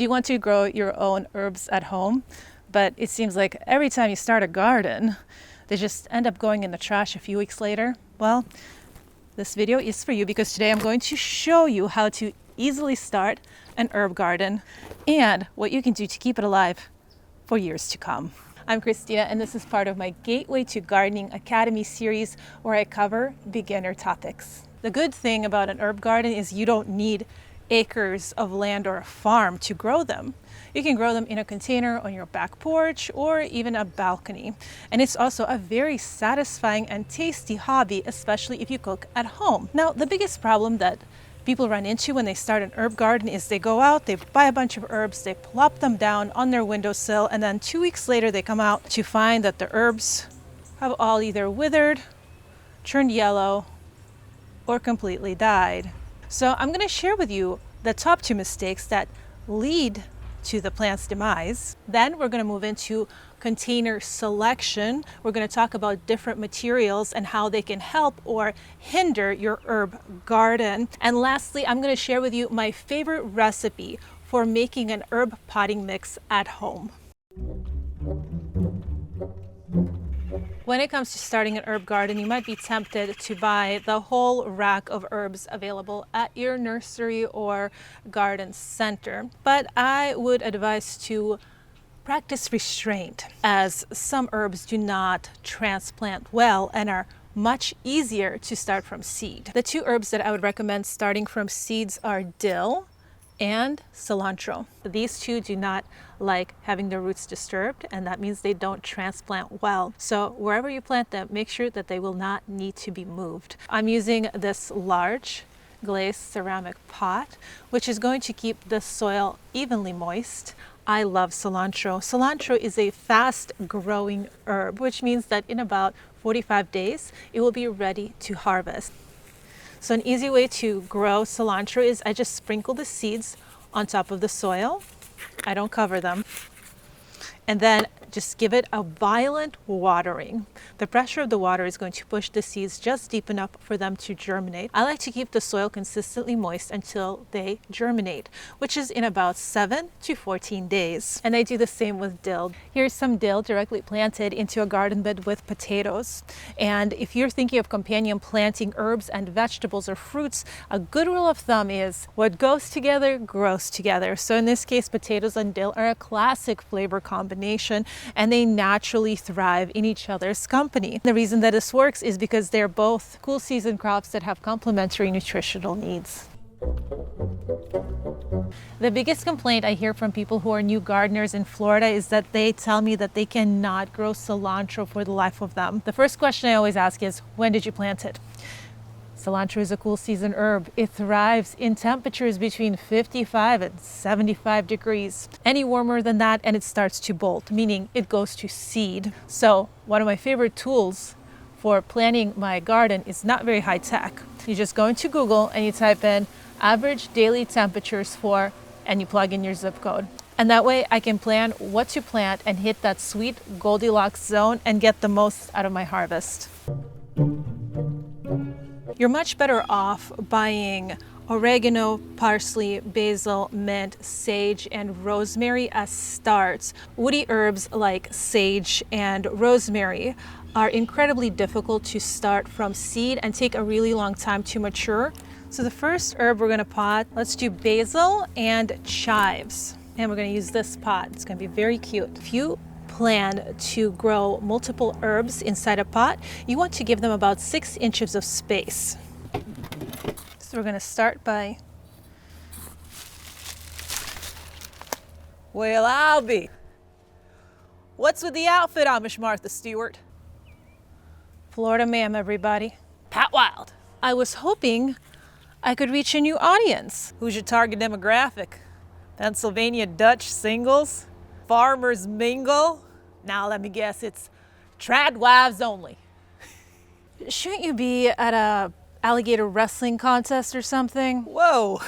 Do you want to grow your own herbs at home? But it seems like every time you start a garden, they just end up going in the trash a few weeks later. Well, this video is for you because today I'm going to show you how to easily start an herb garden and what you can do to keep it alive for years to come. I'm Christina, and this is part of my Gateway to Gardening Academy series where I cover beginner topics. The good thing about an herb garden is you don't need acres of land or a farm to grow them. You can grow them in a container on your back porch or even a balcony. And it's also a very satisfying and tasty hobby, especially if you cook at home. Now, the biggest problem that people run into when they start an herb garden is they go out, they buy a bunch of herbs, they plop them down on their windowsill, and then 2 weeks later they come out to find that the herbs have all either withered, turned yellow, or completely died. So I'm going to share with you the top 2 mistakes that lead to the plant's demise. Then we're going to move into container selection. We're going to talk about different materials and how they can help or hinder your herb garden. And lastly, I'm going to share with you my favorite recipe for making an herb potting mix at home. When it comes to starting an herb garden, you might be tempted to buy the whole rack of herbs available at your nursery or garden center. But I would advise to practice restraint, as some herbs do not transplant well and are much easier to start from seed. The 2 herbs that I would recommend starting from seeds are dill and cilantro. These 2 do not like having their roots disturbed, and that means they don't transplant well. So wherever you plant them, make sure that they will not need to be moved. I'm using this large glazed ceramic pot, which is going to keep the soil evenly moist. I love cilantro. Cilantro is a fast growing herb, which means that in about 45 days, it will be ready to harvest. So an easy way to grow cilantro is I just sprinkle the seeds on top of the soil. I don't cover them. And then just give it a violent watering. The pressure of the water is going to push the seeds just deep enough for them to germinate. I like to keep the soil consistently moist until they germinate, which is in about 7 to 14 days. And I do the same with dill. Here's some dill directly planted into a garden bed with potatoes. And if you're thinking of companion planting herbs and vegetables or fruits, a good rule of thumb is what goes together grows together. So in this case, potatoes and dill are a classic flavor combination, and they naturally thrive in each other's company. The reason that this works is because they're both cool season crops that have complementary nutritional needs. The biggest complaint I hear from people who are new gardeners in Florida is that they tell me that they cannot grow cilantro for the life of them. The first question I always ask is, when did you plant it? Cilantro is a cool season herb. It thrives in temperatures between 55 and 75 degrees. Any warmer than that and it starts to bolt, meaning it goes to seed. So one of my favorite tools for planting my garden is not very high tech. You just go into Google and you type in average daily temperatures for, and you plug in your zip code. And that way I can plan what to plant and hit that sweet Goldilocks zone and get the most out of my harvest. You're much better off buying oregano, parsley, basil, mint, sage, and rosemary as starts. Woody herbs like sage and rosemary are incredibly difficult to start from seed and take a really long time to mature. So the first herb we're gonna pot, let's do basil and chives. And we're gonna use this pot. It's gonna be very cute. If you plan to grow multiple herbs inside a pot, you want to give them about 6 inches of space. So we're going to start by, well, I'll be. What's with the outfit, Amish Martha Stewart? Florida ma'am, everybody. Pat Wild. I was hoping I could reach a new audience. Who's your target demographic? Pennsylvania Dutch singles? Farmers mingle? Now let me guess, it's trad wives only. Shouldn't you be at a alligator wrestling contest or something? Whoa,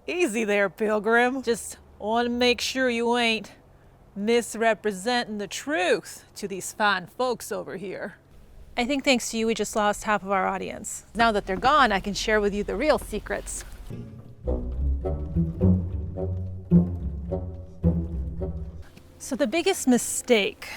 easy there, Pilgrim. Just want to make sure you ain't misrepresenting the truth to these fine folks over here. I think thanks to you, we just lost half of our audience. Now that they're gone, I can share with you the real secrets. So the biggest mistake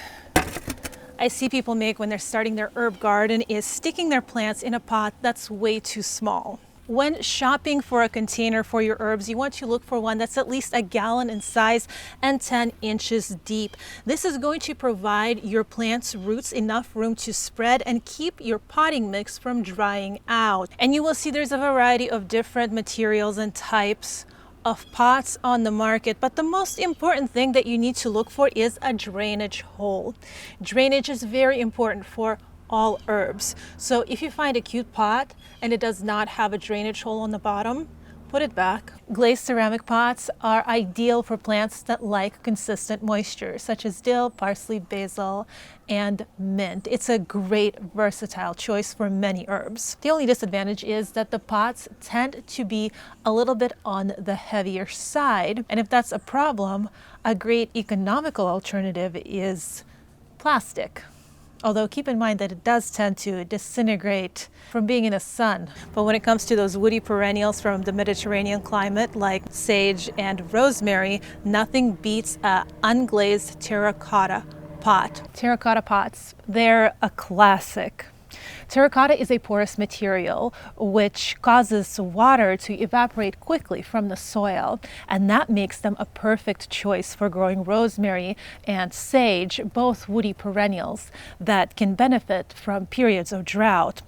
I see people make when they're starting their herb garden is sticking their plants in a pot that's way too small. When shopping for a container for your herbs, you want to look for one that's at least a gallon in size and 10 inches deep. This is going to provide your plant's roots enough room to spread and keep your potting mix from drying out. And you will see there's a variety of different materials and types of pots on the market, but the most important thing that you need to look for is a drainage hole. Drainage is very important for all herbs. So if you find a cute pot and it does not have a drainage hole on the bottom, put it back. Glazed ceramic pots are ideal for plants that like consistent moisture, such as dill, parsley, basil, and mint. It's a great versatile choice for many herbs. The only disadvantage is that the pots tend to be a little bit on the heavier side. And if that's a problem, a great economical alternative is plastic. Although keep in mind that it does tend to disintegrate from being in the sun. But when it comes to those woody perennials from the Mediterranean climate like sage and rosemary, nothing beats an unglazed terracotta pot. Terracotta pots, they're a classic. Terracotta is a porous material which causes water to evaporate quickly from the soil, and that makes them a perfect choice for growing rosemary and sage, both woody perennials that can benefit from periods of drought.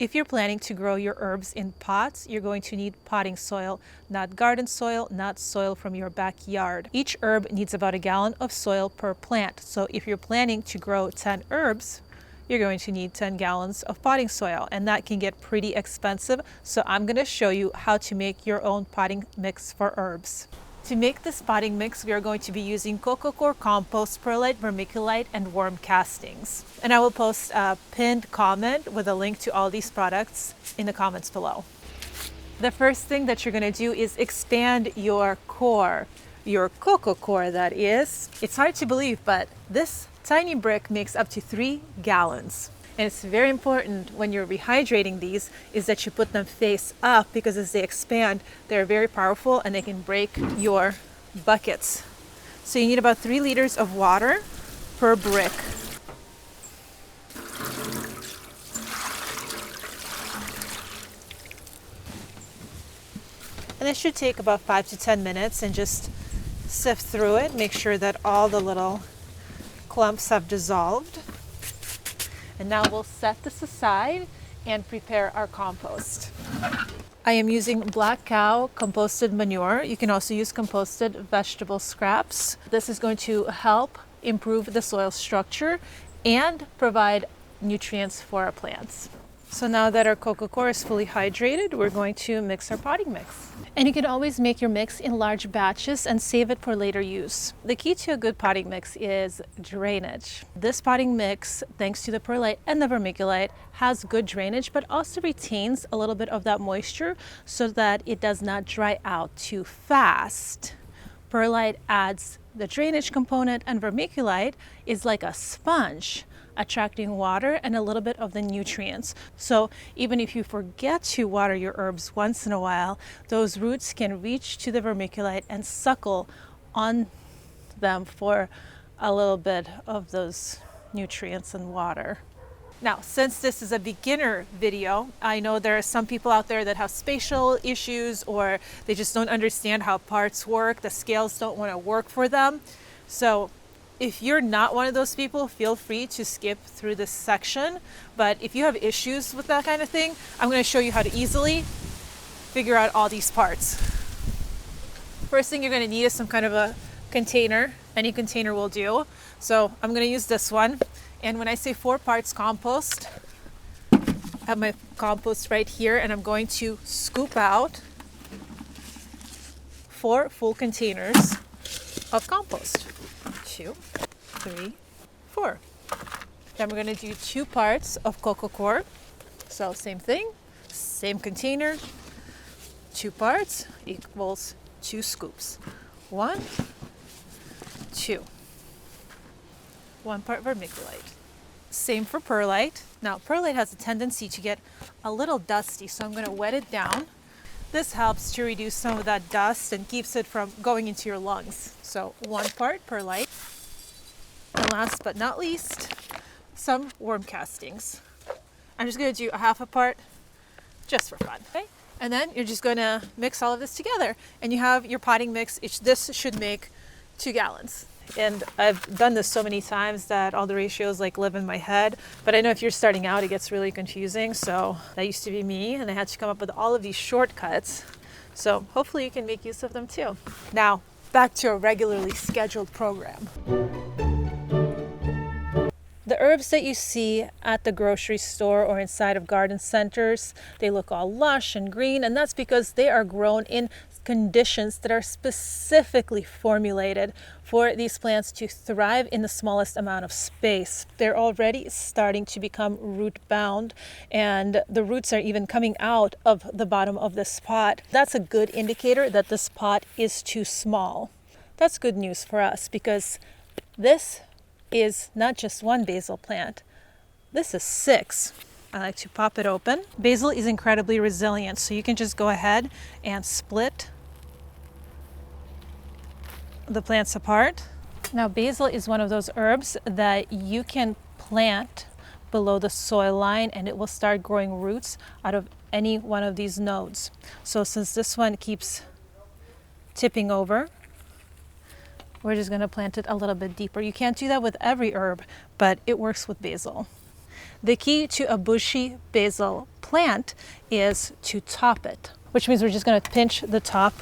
If you're planning to grow your herbs in pots, you're going to need potting soil, not garden soil, not soil from your backyard. Each herb needs about a gallon of soil per plant. So if you're planning to grow 10 herbs, you're going to need 10 gallons of potting soil, and that can get pretty expensive. So I'm going to show you how to make your own potting mix for herbs. To make this potting mix, we are going to be using coco coir compost, perlite, vermiculite, and worm castings. And I will post a pinned comment with a link to all these products in the comments below. The first thing that you're going to do is expand your core, your coco coir that is. It's hard to believe, but this tiny brick makes up to 3 gallons. And it's very important when you're rehydrating these is that you put them face up, because as they expand, they're very powerful and they can break your buckets. So you need about 3 liters of water per brick. And this should take about 5 to 10 minutes, and just sift through it. Make sure that all the little clumps have dissolved. And now we'll set this aside and prepare our compost. I am using black cow composted manure. You can also use composted vegetable scraps. This is going to help improve the soil structure and provide nutrients for our plants. So now that our coco coir is fully hydrated, we're going to mix our potting mix. And you can always make your mix in large batches and save it for later use. The key to a good potting mix is drainage. This potting mix, thanks to the perlite and the vermiculite, has good drainage, but also retains a little bit of that moisture so that it does not dry out too fast. Perlite adds the drainage component, and vermiculite is like a sponge, attracting water and a little bit of the nutrients. So even if you forget to water your herbs once in a while, those roots can reach to the vermiculite and suckle on them for a little bit of those nutrients and water. Now, since this is a beginner video, I know there are some people out there that have spatial issues, or they just don't understand how parts work. The scales don't want to work for them. So if you're not one of those people, feel free to skip through this section. But if you have issues with that kind of thing, I'm going to show you how to easily figure out all these parts. First thing you're going to need is some kind of a container. Any container will do. So I'm going to use this one. And when I say 4 parts compost, I have my compost right here, and I'm going to scoop out 4 full containers of compost. 2, 3, 4. Then we're going to do 2 parts of coco coir. So same thing, same container, 2 parts equals 2 scoops. 1, 2. 1 part vermiculite. Same for perlite. Now perlite has a tendency to get a little dusty, so I'm going to wet it down This helps to reduce some of that dust and keeps it from going into your lungs. So 1 part per light. And last but not least, some worm castings. I'm just going to do a half a part just for fun. Okay? And then you're just going to mix all of this together and you have your potting mix. This should make 2 gallons. And I've done this so many times that all the ratios like live in my head. But I know if you're starting out, it gets really confusing. So that used to be me, and I had to come up with all of these shortcuts. So hopefully you can make use of them too. Now, back to a regularly scheduled program. The herbs that you see at the grocery store or inside of garden centers, they look all lush and green, and that's because they are grown in conditions that are specifically formulated for these plants to thrive in the smallest amount of space. They're already starting to become root bound, and the roots are even coming out of the bottom of this pot. That's a good indicator that this pot is too small. That's good news for us because this is not just 1 basil plant. This is 6. I like to pop it open. Basil is incredibly resilient, so you can just go ahead and split the plants apart. Now, basil is one of those herbs that you can plant below the soil line and it will start growing roots out of any one of these nodes. So since this one keeps tipping over, we're just going to plant it a little bit deeper. You can't do that with every herb, but it works with basil. The key to a bushy basil plant is to top it, which means we're just going to pinch the top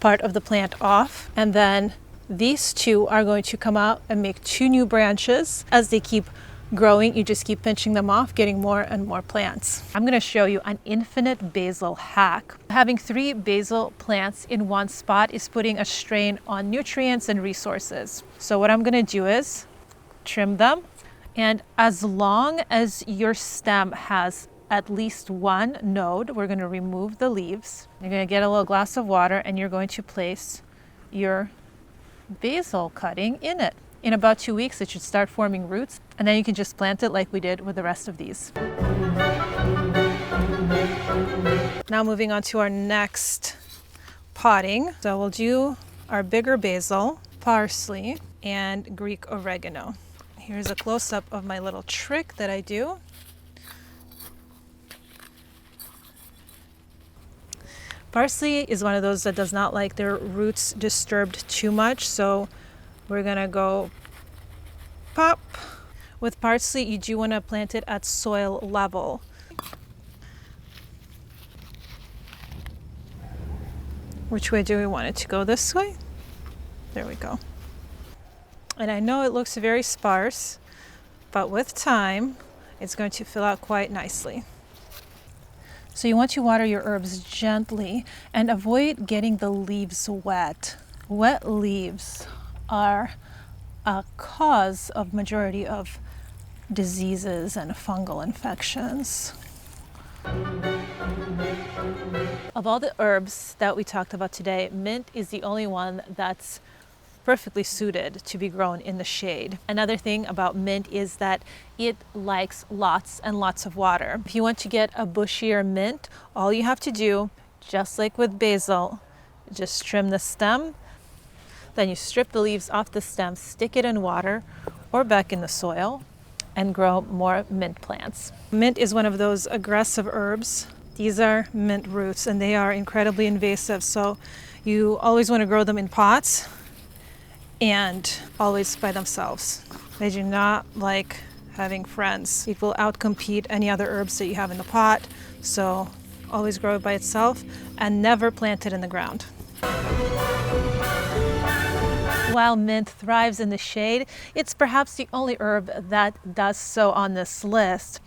part of the plant off, and then these 2 are going to come out and make 2 new branches. As they keep growing, you just keep pinching them off, getting more and more plants. I'm going to show you an infinite basil hack. Having 3 basil plants in one spot is putting a strain on nutrients and resources. So what I'm going to do is trim them, and as long as your stem has at least 1 node, we're going to remove the leaves. You're going to get a little glass of water and you're going to place your basil cutting in it. In about 2 weeks, it should start forming roots, and then you can just plant it like we did with the rest of these. Now moving on to our next potting. So we'll do our bigger basil, parsley, and Greek oregano. Here's a close-up of my little trick that I do. Parsley is one of those that does not like their roots disturbed too much, so we're gonna go pop. With parsley, you do want to plant it at soil level. Which way do we want it to go? This way? There we go. And I know it looks very sparse, but with time, it's going to fill out quite nicely. So you want to water your herbs gently and avoid getting the leaves wet. Wet leaves are a cause of majority of diseases and fungal infections. Of all the herbs that we talked about today, mint is the only one that's perfectly suited to be grown in the shade. Another thing about mint is that it likes lots and lots of water. If you want to get a bushier mint, all you have to do, just like with basil, just trim the stem, then you strip the leaves off the stem, stick it in water or back in the soil, and grow more mint plants. Mint is one of those aggressive herbs. These are mint roots and they are incredibly invasive, so you always want to grow them in pots and always by themselves. They do not like having friends. It will outcompete any other herbs that you have in the pot, so always grow it by itself and never plant it in the ground. While mint thrives in the shade, it's perhaps the only herb that does so on this list.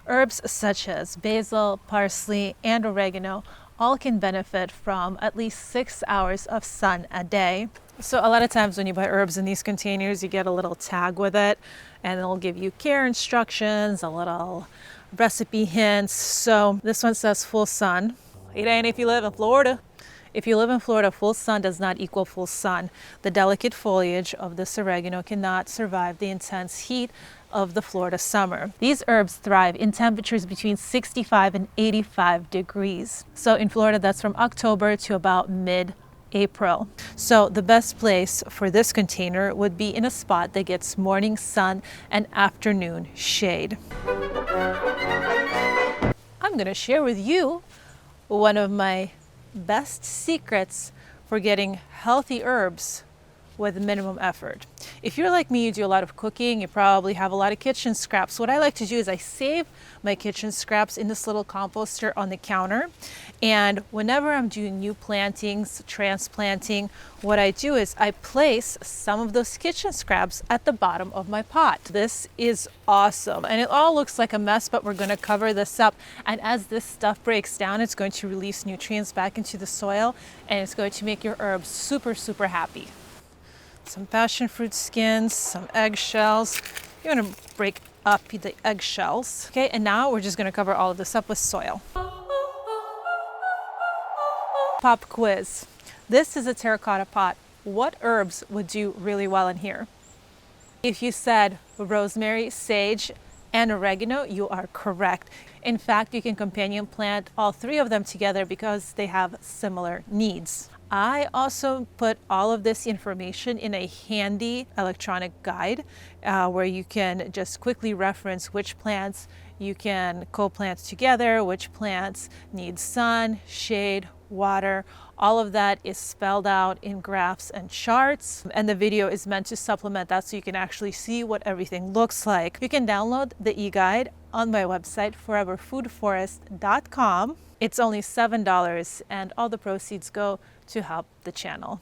Herbs such as basil, parsley, and oregano all can benefit from at least 6 hours of sun a day. So a lot of times when you buy herbs in these containers, you get a little tag with it and it'll give you care instructions, a little recipe hints. So this one says full sun. It ain't if you live in Florida. If you live in Florida, full sun does not equal full sun. The delicate foliage of this oregano cannot survive the intense heat of the Florida summer. These herbs thrive in temperatures between 65 and 85 degrees. So in Florida, that's from October to about mid-April. So the best place for this container would be in a spot that gets morning sun and afternoon shade. I'm going to share with you one of my best secrets for getting healthy herbs with minimum effort. If you're like me, you do a lot of cooking, you probably have a lot of kitchen scraps. What I like to do is I save my kitchen scraps in this little composter on the counter. And whenever I'm doing new plantings, transplanting, what I do is I place some of those kitchen scraps at the bottom of my pot. This is awesome. And it all looks like a mess, but we're gonna cover this up. And as this stuff breaks down, it's going to release nutrients back into the soil, and it's going to make your herbs super, super happy. Some passion fruit skins, some eggshells. You want to break up the eggshells. Okay, and now we're just going to cover all of this up with soil. Pop quiz. This is a terracotta pot. What herbs would do really well in here? If you said rosemary, sage, and oregano, you are correct. In fact, you can companion plant all three of them together because they have similar needs. I also put all of this information in a handy electronic guide where you can just quickly reference which plants you can co-plant together, which plants need sun, shade, water. All of that is spelled out in graphs and charts, and the video is meant to supplement that so you can actually see what everything looks like. You can download the e-guide on my website, foreverfoodforest.com. It's only $7, and all the proceeds go to help the channel.